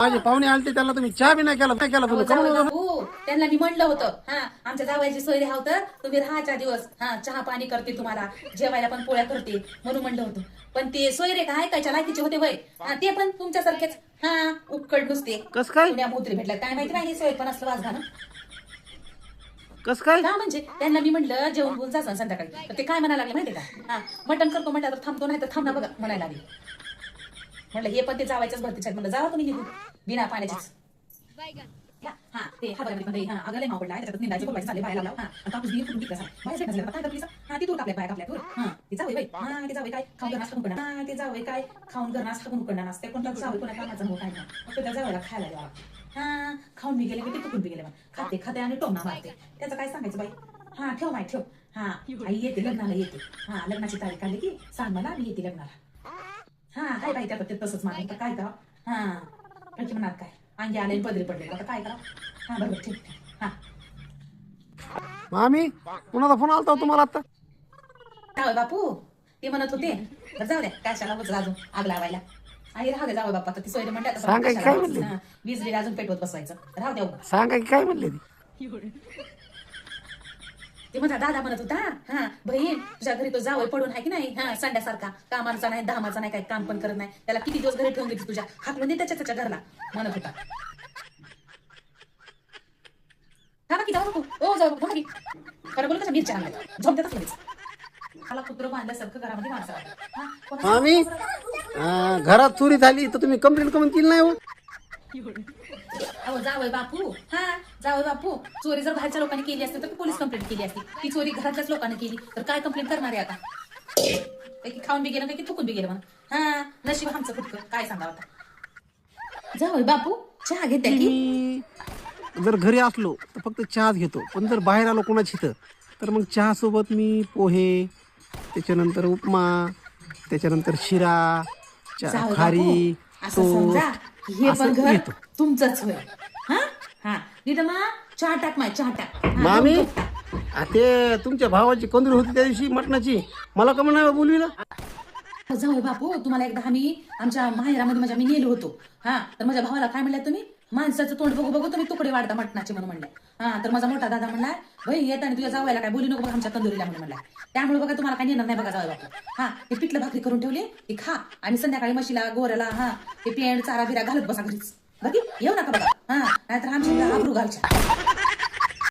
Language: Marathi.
माझे पाहुणे आलते त्याला तुम्ही चहा बी नाही केला तुम्ही हो त्यांना मी म्हणलं होतं आमच्या जावयाची सोय राहा तर तुम्ही राहाच्या दिवस चहा पाणी करते तुम्हाला जेवायला पण पोळ्या करते म्हणून म्हणलं होतं पण ते सोयरे का ऐकायच्या लायकीचे होते वय ते पण तुमच्यासारखेच उक्कड नुसते कस काय पुण्या भोत्री भेटला काय माहिती नाही सोय पण असलं वाजगाणं कस काय का म्हणजे त्यांना मी म्हणलं जेवण बोल जा संध्याकाळी तर ते काय म्हणायला लागले माहितीये का मटण करतो म्हटलं तर थांबतो नाही तर थांब ना बघा म्हणायला लागले म्हणलं हे पण ते जावायच्याच भरतीच्या म्हणलं जावा तुम्ही निघून बिना पाण्याचीच ते अगं लय मावडला त्याच्यात निंदाचे बोलवायचे चालले बाहेर लावला कापूस बी फुटून घेतला बाहेर नसलं काय करतो ती तूर टाकल्या बाहेर टाकल्या ते जावे बाई ते जावे काय खाऊन करणार कुंकडा ते जावे काय खाऊन करणार असतं कुंकडा नसते कोणता जावे कोणा कामाचा मोठा आहे फक्त त्या जावेला खायला द्यावा खाऊन बी गेले ते तुकून बी गेले खाते खाते आणि टोमना मारते त्याचं काय सांगायचं बाई ठेव माय ठेव आई येते लग्नाला येते लग्नाची तारीख आली की सांग मला मी येते लग्नाला काय बाई त्यात ते तसंच मागून तर काय करा म्हणणार काय अंगी आले पदरी पडले आता काय करा बरोबर ठीक मामी कुणाचा फोन आलता तुम्हाला आता जावं बापू ते म्हणत होते तर जाऊ द्या कशाला होत अजून आग लावायला आणि राहू दे जावं बाप्पा ती सोयरे म्हणतात वीज बिल अजून पेटवत बसवायचं राहू द्या सांगा की काय म्हणले ते म्हणता दादा म्हणत होता बहीण तुझ्या घरी तो जावं पडून आहे की नाही संड्यासारखा कामाचा नाही धामाचा नाही काही काम पण करत नाही त्याला किती दिवस घरी ठेवून देते तुझ्या हाकलून दे त्याच्या घरला म्हणत होता की जाऊ नको ओ जाऊ नको की खरं बोल कसं मिरच्या आणल्या झोपतात लगेच मला कुत्र बांधल्यासारखं घरामध्ये माणसं मामी घरात चोरी झाली तर तुम्ही कंप्लेंट करून केली नाही हो अहो जावय बापू जावय बापू चोरी जर बाहेरच्या लोकांनी केली असते तर पोलीस कंप्लेंट केली असती ती चोरी घरातल्याच लोकांनी केली तर काय कंप्लेंट करणार आहे आता की खाऊन बी गेलं काही थुकून बी गेलं म्हणा नशीब आमचं फुटकं काय सांगा आता जावय बापू चहा घेते की जर घरी असलो तर फक्त चहाच घेतो पण जर बाहेर आलो कोणाची तर मग चहा सोबत मी पोहे त्याच्यानंतर उपमा त्याच्यानंतर शिरा खारी हे पण घर तुमचंच होय चहा टाक माय चहा टाक मामी ते तुमच्या भावाची कंदूर होती त्या दिवशी मटणाची मला का म्हणा बोलवी ना जाऊ बापू तुम्हाला एकदा आम्ही आमच्या माहेरामध्ये मी नेलो होतो तर माझ्या भावाला काय म्हणलं तुम्ही माणसाचं तोंड बघू बघू तुम्ही तुकडे वाढता मटणाचे म्हणून म्हणलं तर माझा मोठा दादा म्हणला भाई येत आणि तुझ्या जावायला काय बोलू नको बघा आमच्या तंदुरीला म्हणून म्हणला त्यामुळे बघा तुम्हाला काही नेणार नाही बघा जावं बापू ते पिठलं भाकरी करून ठेवले ते खा आणि संध्याकाळी म्हशीला गोऱ्याला ते पेंड चारा बिरा घालत बसा घरीच बाकी येऊ नका बघा नाहीतर आमच्या आबरू घालच्या